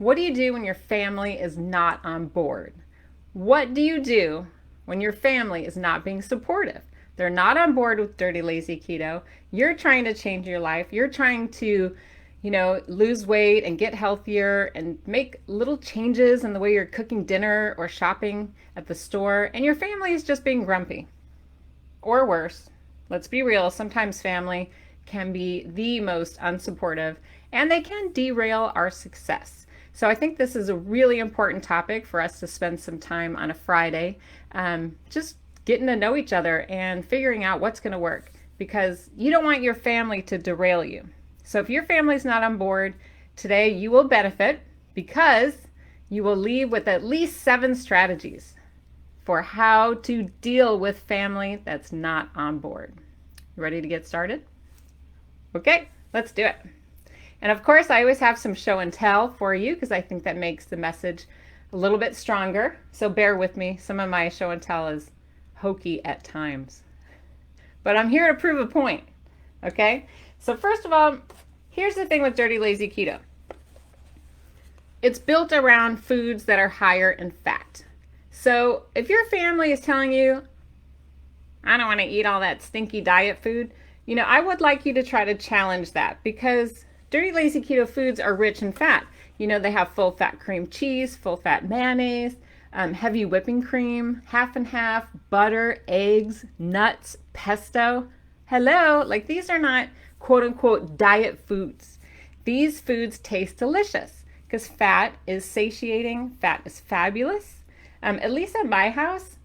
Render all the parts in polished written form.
What do you do when your family is not on board? What do you do when your family is not being supportive? They're not on board with Dirty Lazy Keto. You're trying to change your life. You're trying to, lose weight and get healthier and make little changes in the way you're cooking dinner or shopping at the store, and your family is just being grumpy. Or worse, let's be real, sometimes family can be the most unsupportive and they can derail our success. So I think this is a really important topic for us to spend some time on a Friday, just getting to know each other and figuring out what's going to work, because you don't want your family to derail you. So if your family's not on board today, you will benefit because you will leave with at least 7 strategies for how to deal with family that's not on board. You ready to get started? Okay, let's do it. And of course, I always have some show and tell for you because I think that makes the message a little bit stronger. So bear with me. Some of my show and tell is hokey at times. But I'm here to prove a point. Okay? So first of all, here's the thing with Dirty Lazy Keto. It's built around foods that are higher in fat. So if your family is telling you, I don't want to eat all that stinky diet food, I would like you to try to challenge that, because Dirty Lazy Keto foods are rich in fat. They have full fat cream cheese, full fat mayonnaise, heavy whipping cream, half and half, butter, eggs, nuts, pesto. Hello, like these are not quote unquote diet foods. These foods taste delicious because fat is satiating, fat is fabulous. At least at my house,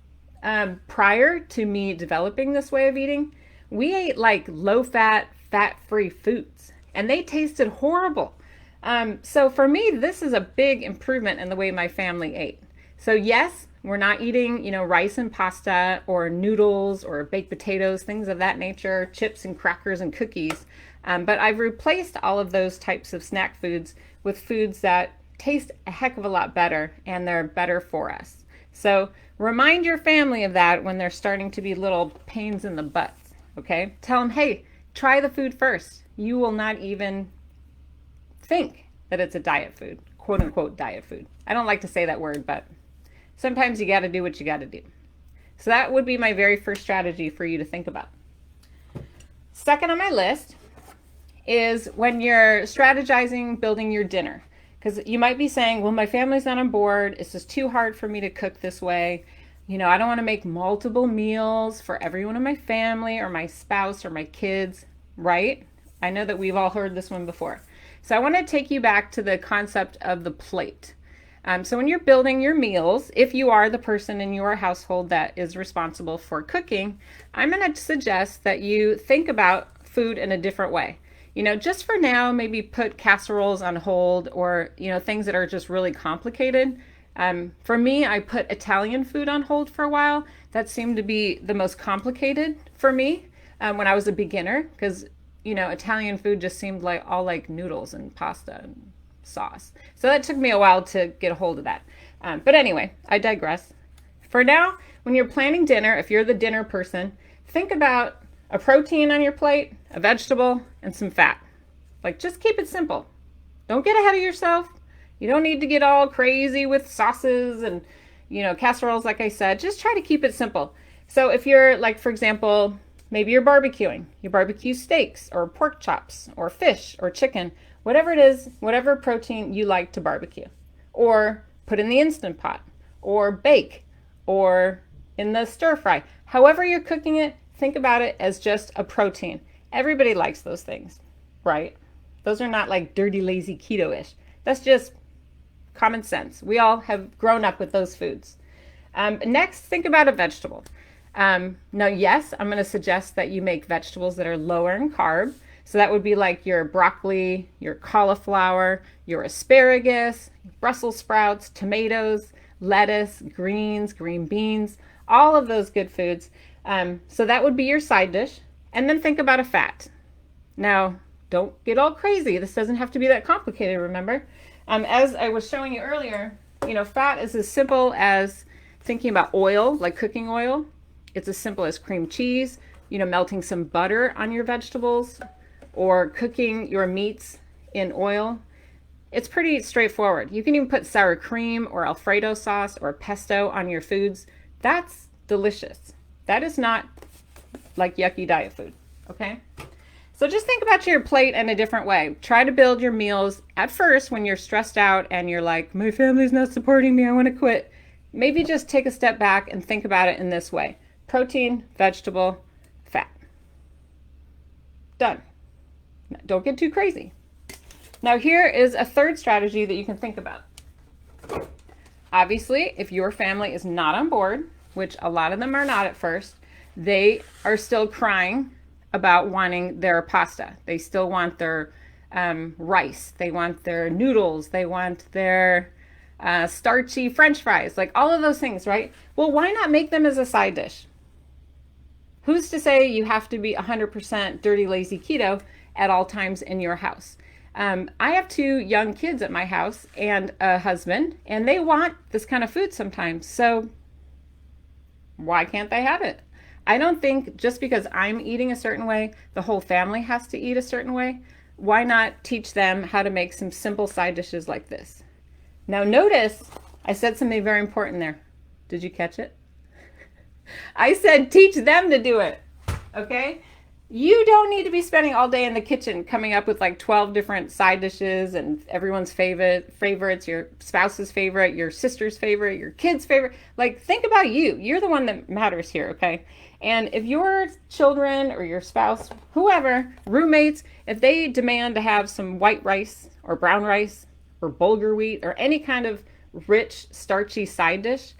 prior to me developing this way of eating, we ate like low-fat, fat-free foods, and they tasted horrible. So for me, this is a big improvement in the way my family ate. So yes, we're not eating, rice and pasta or noodles or baked potatoes, things of that nature, chips and crackers and cookies. But I've replaced all of those types of snack foods with foods that taste a heck of a lot better, and they're better for us. So remind your family of that when they're starting to be little pains in the butts. Okay? Tell them, hey, try the food first. You will not even think that it's a diet food, quote unquote diet food. I don't like to say that word, but sometimes you got to do what you got to do. So that would be my very first strategy for you to think about. Second on my list is when you're strategizing building your dinner. Because you might be saying, well, my family's not on board. It's just too hard for me to cook this way. I don't want to make multiple meals for everyone in my family or my spouse or my kids, right? I know that we've all heard this one before. So I want to take you back to the concept of the plate. So when you're building your meals, if you are the person in your household that is responsible for cooking, I'm going to suggest that you think about food in a different way. Just for now, maybe put casseroles on hold, or, things that are just really complicated. For me, I put Italian food on hold for a while. That seemed to be the most complicated for me when I was a beginner, because, Italian food just seemed like noodles and pasta and sauce. So that took me a while to get a hold of that. But anyway, I digress. For now, when you're planning dinner, if you're the dinner person, think about a protein on your plate, a vegetable, and some fat. Just keep it simple. Don't get ahead of yourself. You don't need to get all crazy with sauces and, casseroles, like I said. Just try to keep it simple. So if you're, for example, maybe you're barbecuing. You barbecue steaks or pork chops or fish or chicken, whatever it is, whatever protein you like to barbecue. Or put in the Instant Pot, or bake, or in the stir fry. However you're cooking it, think about it as just a protein. Everybody likes those things, right? Those are not like dirty, lazy keto-ish. That's just common sense. We all have grown up with those foods. Next, think about a vegetable. Now, yes, I'm going to suggest that you make vegetables that are lower in carb. So that would be like your broccoli, your cauliflower, your asparagus, Brussels sprouts, tomatoes, lettuce, greens, green beans, all of those good foods. So that would be your side dish. And then think about a fat. Now, don't get all crazy. This doesn't have to be that complicated, remember? As I was showing you earlier, fat is as simple as thinking about oil, like cooking oil. It's as simple as cream cheese, melting some butter on your vegetables, or cooking your meats in oil. It's pretty straightforward. You can even put sour cream or Alfredo sauce or pesto on your foods. That's delicious. That is not like yucky diet food, okay? So just think about your plate in a different way. Try to build your meals at first when you're stressed out and you're like, my family's not supporting me, I want to quit. Maybe just take a step back and think about it in this way. Protein, vegetable, fat. Done. Don't get too crazy. Now here is a third strategy that you can think about. Obviously, if your family is not on board, which a lot of them are not at first, they are still crying about wanting their pasta. They still want their rice. They want their noodles. They want their starchy French fries, like all of those things, right? Well, why not make them as a side dish? Who's to say you have to be 100% dirty, lazy keto at all times in your house? I have 2 young kids at my house and a husband, and they want this kind of food sometimes. So why can't they have it? I don't think just because I'm eating a certain way, the whole family has to eat a certain way. Why not teach them how to make some simple side dishes like this? Now notice, I said something very important there. Did you catch it? I said teach them to do it, okay? You don't need to be spending all day in the kitchen coming up with like 12 different side dishes and everyone's favorites, your spouse's favorite, your sister's favorite, your kid's favorite. Like, think about you. You're the one that matters here, okay? And if your children or your spouse, whoever, roommates, if they demand to have some white rice or brown rice or bulgur wheat or any kind of rich, starchy side dish,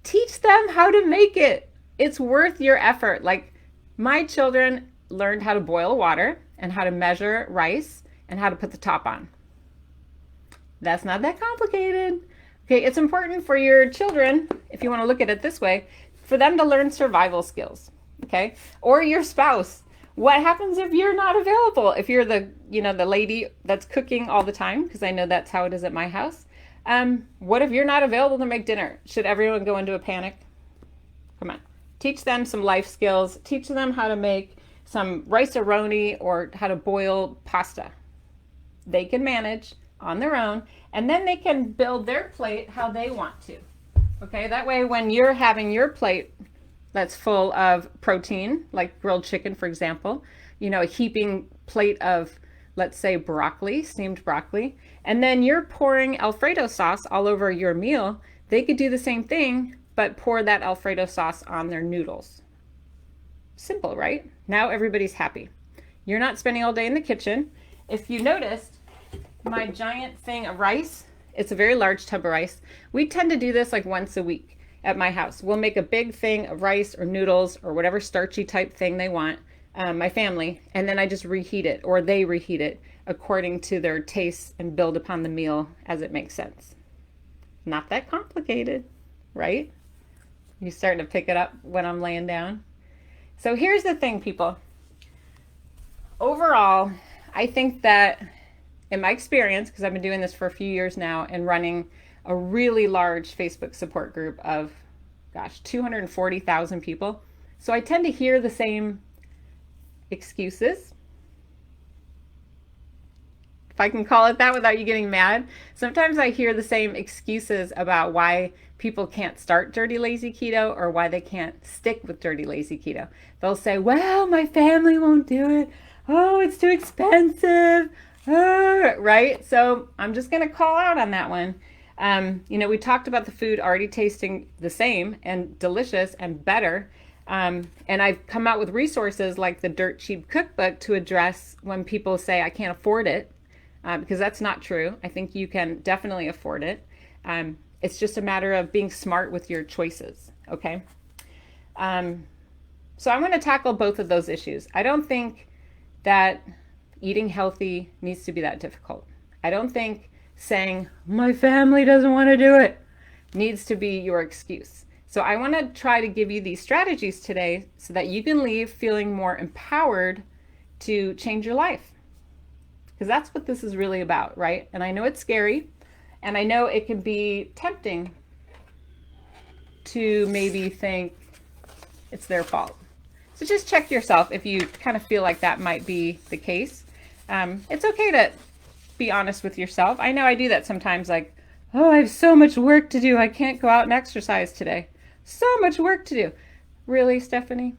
teach them how to make it. It's worth your effort. Like, my children learned how to boil water and how to measure rice and how to put the top on. That's not that complicated. Okay, it's important for your children, if you want to look at it this way, for them to learn survival skills, okay? Or your spouse. What happens if you're not available? If you're the lady that's cooking all the time, because I know that's how it is at my house. What if you're not available to make dinner? Should everyone go into a panic? Come on. Teach them some life skills. Teach them how to make some rice-a-roni or how to boil pasta. They can manage on their own, and then they can build their plate how they want to. Okay, that way when you're having your plate that's full of protein, like grilled chicken, for example, a heaping plate of, let's say, broccoli, steamed broccoli, and then you're pouring Alfredo sauce all over your meal, they could do the same thing, but pour that Alfredo sauce on their noodles. Simple, right? Now everybody's happy. You're not spending all day in the kitchen. If you noticed, my giant thing of rice, it's a very large tub of rice. We tend to do this like once a week at my house. We'll make a big thing of rice or noodles or whatever starchy type thing they want, my family, and then I just reheat it, or they reheat it according to their tastes and build upon the meal as it makes sense. Not that complicated, right? You starting to pick it up when I'm laying down? So here's the thing, people. Overall, I think that in my experience, because I've been doing this for a few years now and running a really large Facebook support group of, 240,000 people. So I tend to hear the same excuses, if I can call it that without you getting mad. Sometimes I hear the same excuses about why people can't start dirty lazy keto or why they can't stick with dirty lazy keto. They'll say, well, my family won't do it. Oh, it's too expensive. Right? So I'm just going to call out on that one. We talked about the food already tasting the same and delicious and better. And I've come out with resources like the Dirt Cheap Cookbook to address when people say, I can't afford it, because that's not true. I think you can definitely afford it. It's just a matter of being smart with your choices, okay? So I'm going to tackle both of those issues. I don't think that eating healthy needs to be that difficult. I don't think saying, my family doesn't want to do it, needs to be your excuse. So I want to try to give you these strategies today so that you can leave feeling more empowered to change your life. Because that's what this is really about, right? And I know it's scary, and I know it can be tempting to maybe think it's their fault. So just check yourself if you kind of feel like that might be the case. It's okay to be honest with yourself. I know I do that sometimes, like, oh, I have so much work to do. I can't go out and exercise today. So much work to do. Really, Stephanie?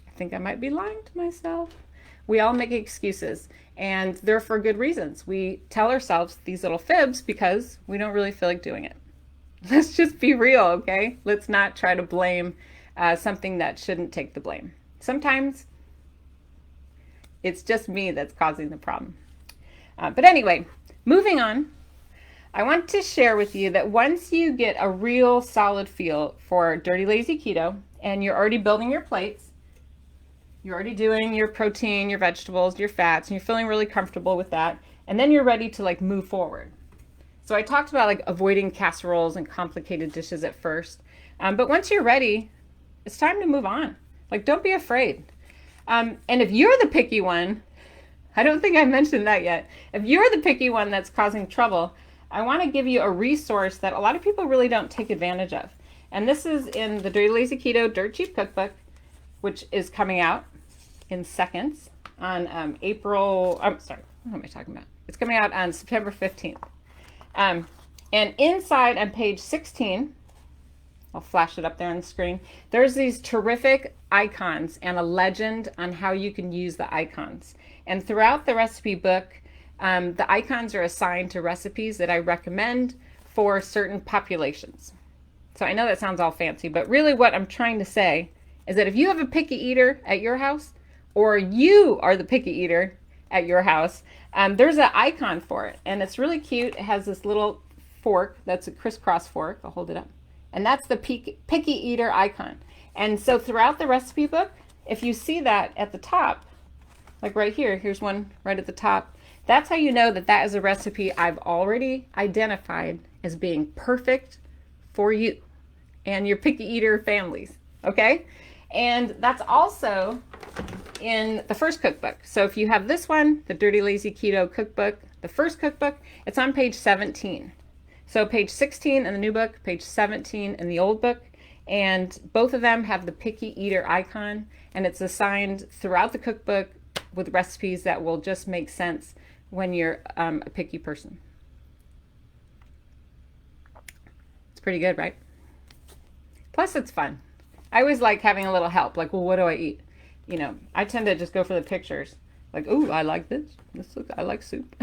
I think I might be lying to myself. We all make excuses, and they're for good reasons. We tell ourselves these little fibs because we don't really feel like doing it. Let's just be real, okay? Let's not try to blame something that shouldn't take the blame. Sometimes it's just me that's causing the problem. But anyway, moving on, I want to share with you that once you get a real solid feel for Dirty Lazy Keto and you're already building your plates, you're already doing your protein, your vegetables, your fats, and you're feeling really comfortable with that, and then you're ready to like move forward. So I talked about like avoiding casseroles and complicated dishes at first, but once you're ready, it's time to move on. Like, don't be afraid. And if you're the picky one, I don't think I mentioned that yet. If you're the picky one that's causing trouble, I want to give you a resource that a lot of people really don't take advantage of. And this is in the Dirty Lazy Keto Dirt Cheap Cookbook, which is coming out in seconds on what am I talking about? It's coming out on September 15th. And inside on page 16, I'll flash it up there on the screen, there's these terrific icons and a legend on how you can use the icons. And throughout the recipe book, the icons are assigned to recipes that I recommend for certain populations. So I know that sounds all fancy, but really what I'm trying to say is that if you have a picky eater at your house, or you are the picky eater at your house, there's an icon for it. And it's really cute. It has this little fork that's a crisscross fork. I'll hold it up. And that's the picky eater icon. And so throughout the recipe book, if you see that at the top, like right here, here's one right at the top, that's how you know that that is a recipe I've already identified as being perfect for you and your picky eater families, okay? And that's also in the first cookbook. So if you have this one, the Dirty Lazy Keto Cookbook, the first cookbook, it's on page 17. So page 16 in the new book, page 17 in the old book, and both of them have the picky eater icon, and it's assigned throughout the cookbook with recipes that will just make sense when you're a picky person. It's pretty good, right? Plus it's fun. I always like having a little help, like, well, what do I eat? You know, I tend to just go for the pictures. Like, ooh, I like this. I like soup.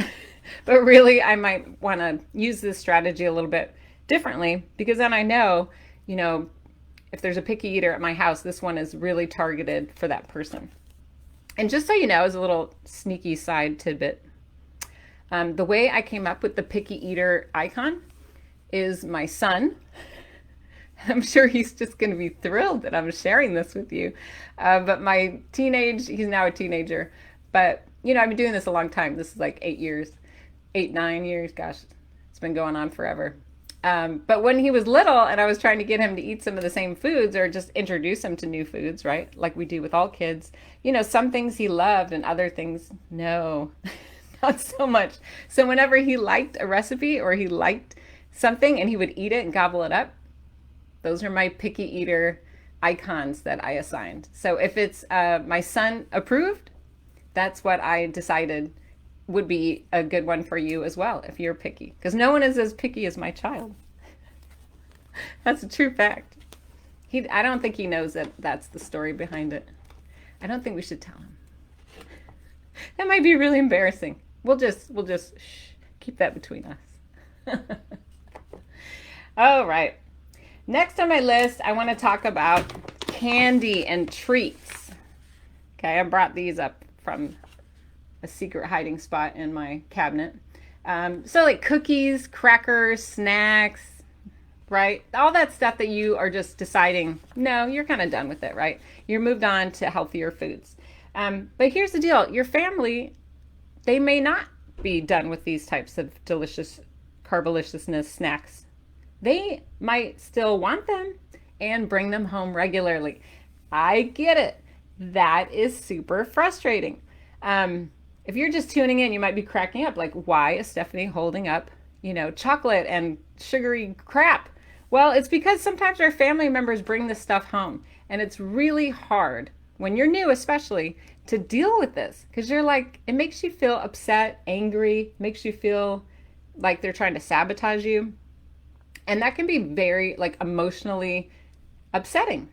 But really, I might want to use this strategy a little bit differently, because then I know, you know, if there's a picky eater at my house, this one is really targeted for that person. And just so you know, as a little sneaky side tidbit, the way I came up with the picky eater icon is my son. I'm sure he's just going to be thrilled that I'm sharing this with you. But he's now a teenager, but you know, I've been doing this a long time. This is like 9 years. Gosh, it's been going on forever. But when he was little and I was trying to get him to eat some of the same foods or just introduce him to new foods, right? Like we do with all kids, you know, some things he loved and other things, no, not so much. So whenever he liked a recipe or he liked something and he would eat it and gobble it up, those are my picky eater icons that I assigned. So if it's my son approved, that's what I decided would be a good one for you as well if you're picky. Because no one is as picky as my child. That's a true fact. I don't think he knows that that's the story behind it. I don't think we should tell him. That might be really embarrassing. We'll just keep that between us. All right. Next on my list, I want to talk about candy and treats. Okay, I brought these up from a secret hiding spot in my cabinet. So like cookies, crackers, snacks, right? All that stuff that you are just deciding, no, you're kind of done with it, right? You're moved on to healthier foods. But here's the deal. Your family, they may not be done with these types of delicious carboliciousness snacks. They might still want them and bring them home regularly. I get it. That is super frustrating. If you're just tuning in, you might be cracking up. Like, why is Stephanie holding up, you know, chocolate and sugary crap? Well, it's because sometimes our family members bring this stuff home, and it's really hard when you're new especially, to deal with this, because you're like, it makes you feel upset, angry, makes you feel like they're trying to sabotage you. And that can be very like emotionally upsetting.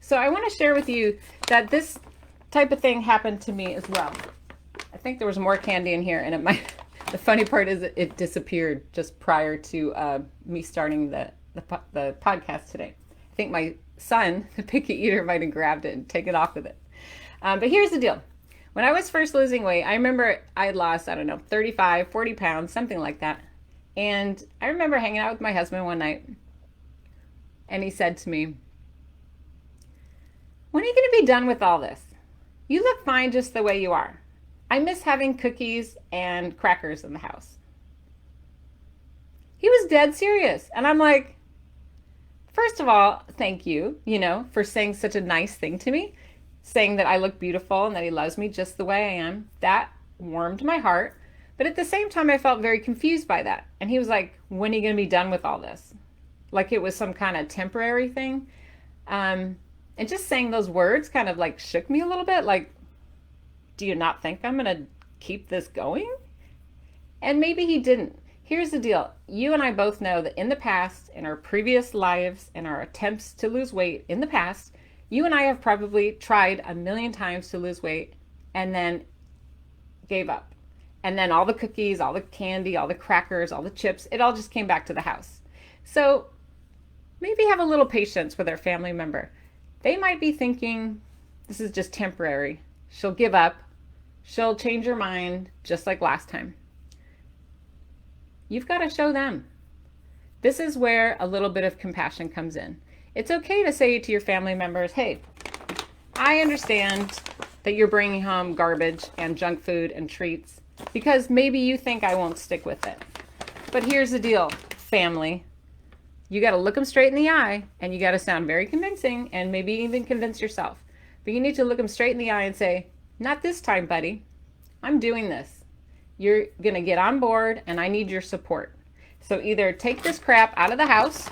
So I want to share with you that this type of thing happened to me as well. I think there was more candy in here, and it might. The funny part is it disappeared just prior to me starting the podcast today. I think my son, the picky eater, might have grabbed it and taken off with it. But here's the deal. When I was first losing weight, I remember I had lost, 35, 40 pounds, something like that. And I remember hanging out with my husband one night, and he said to me, "When are you going to be done with all this? You look fine just the way you are. I miss having cookies and crackers in the house." He was dead serious. And I'm like, first of all, thank you, for saying such a nice thing to me, saying that I look beautiful and that he loves me just the way I am. That warmed my heart. But at the same time, I felt very confused by that. And he was like, "When are you going to be done with all this?" Like it was some kind of temporary thing. And just saying those words kind of like shook me a little bit. Like, do you not think I'm going to keep this going? And maybe he didn't. Here's the deal. You and I both know that in the past, in our previous lives, in our attempts to lose weight in the past, you and I have probably tried a million times to lose weight and then gave up. And then all the cookies, all the candy, all the crackers, all the chips, it all just came back to the house. So maybe have a little patience with our family member. They might be thinking, this is just temporary. She'll give up. She'll change her mind just like last time. You've got to show them. This is where a little bit of compassion comes in. It's okay to say to your family members, "Hey, I understand that you're bringing home garbage and junk food and treats because maybe you think I won't stick with it. But here's the deal, family. You got to look them straight in the eye, and you got to sound very convincing and maybe even convince yourself. But you need to look them straight in the eye and say, not this time, buddy. I'm doing this. You're going to get on board, and I need your support. So either take this crap out of the house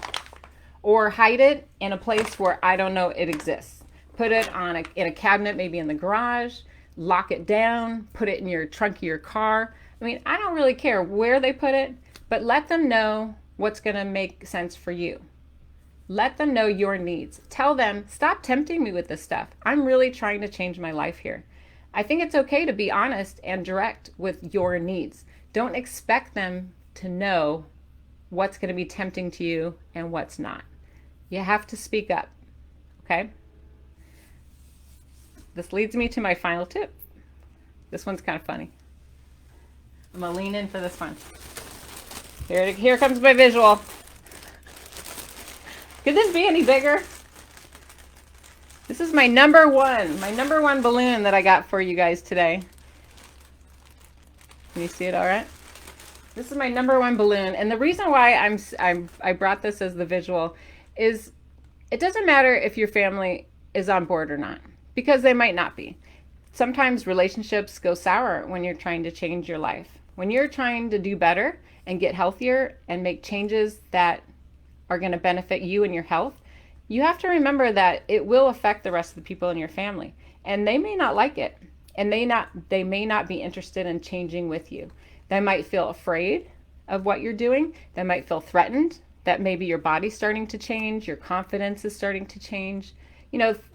or hide it in a place where I don't know it exists. Put it in a cabinet, maybe in the garage, lock it down, put it in your trunk of your car. I mean, I don't really care where they put it, but let them know what's going to make sense for you. Let them know your needs. Tell them, stop tempting me with this stuff. I'm really trying to change my life here. I think it's okay to be honest and direct with your needs. Don't expect them to know what's going to be tempting to you and what's not. You have to speak up, okay? This leads me to my final tip. This one's kind of funny. I'm going to lean in for this one. Here comes my visual. Could this be any bigger? This is my number one balloon that I got for you guys today. Can you see it all right? This is my number one balloon. And the reason why I brought this as the visual is it doesn't matter if your family is on board or not, because they might not be. Sometimes relationships go sour when you're trying to change your life. When you're trying to do better and get healthier and make changes that are going to benefit you and your health, you have to remember that it will affect the rest of the people in your family, and they may not like it, and they may not be interested in changing with you. They might feel afraid of what you're doing. They might feel threatened that maybe your body's starting to change, your confidence is starting to change.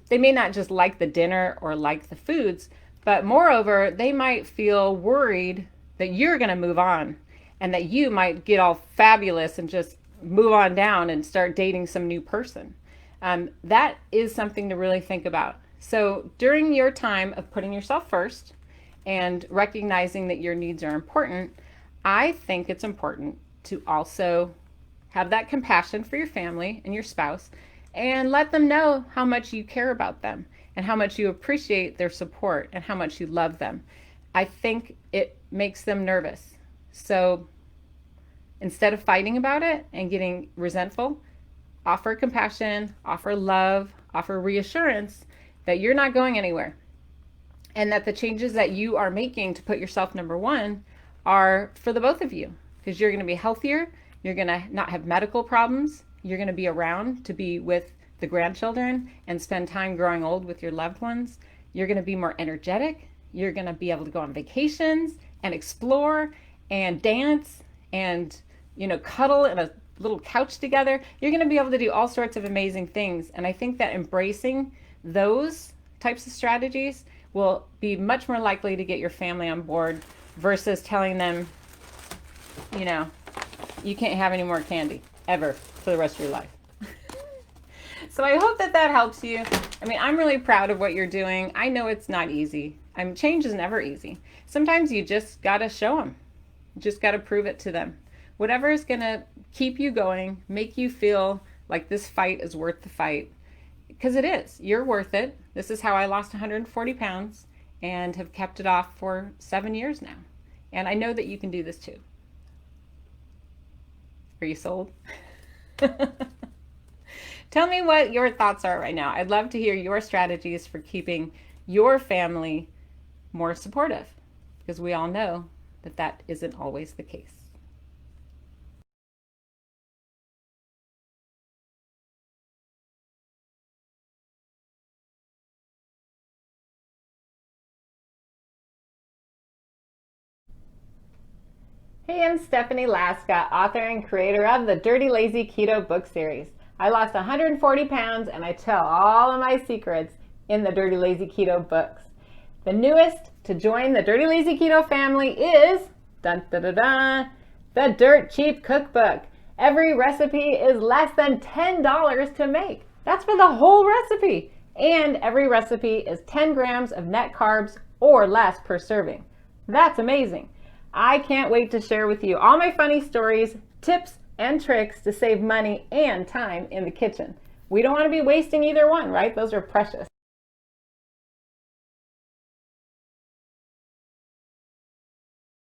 They may not just like the dinner or like the foods, but moreover, they might feel worried that you're going to move on and that you might get all fabulous and just move on down and start dating some new person. That is something to really think about. So during your time of putting yourself first and recognizing that your needs are important, I think it's important to also have that compassion for your family and your spouse and let them know how much you care about them and how much you appreciate their support and how much you love them. I think it makes them nervous. So instead of fighting about it and getting resentful, offer compassion, offer love, offer reassurance that you're not going anywhere and that the changes that you are making to put yourself number one are for the both of you, because you're going to be healthier, you're going to not have medical problems, you're going to be around to be with the grandchildren and spend time growing old with your loved ones. You're going to be more energetic. You're going to be able to go on vacations and explore and dance and, cuddle in a little couch together. You're going to be able to do all sorts of amazing things. And I think that embracing those types of strategies will be much more likely to get your family on board versus telling them, you can't have any more candy ever for the rest of your life. So I hope that helps you. I'm really proud of what you're doing. I know it's not easy. Change is never easy. Sometimes you just got to show them. You just got to prove it to them. Whatever is going to keep you going, make you feel like this fight is worth the fight. Because it is. You're worth it. This is how I lost 140 pounds and have kept it off for 7 years now. And I know that you can do this too. Are you sold? Tell me what your thoughts are right now. I'd love to hear your strategies for keeping your family more supportive, because we all know that isn't always the case. Hey, I'm Stephanie Laska, author and creator of the Dirty Lazy Keto book series. I lost 140 pounds and I tell all of my secrets in the Dirty Lazy Keto books. The newest to join the Dirty Lazy Keto family is the Dirt Cheap Cookbook. Every recipe is less than $10 to make. That's for the whole recipe. And every recipe is 10 grams of net carbs or less per serving. That's amazing. I can't wait to share with you all my funny stories, tips, and tricks to save money and time in the kitchen. We don't want to be wasting either one, right? Those are precious.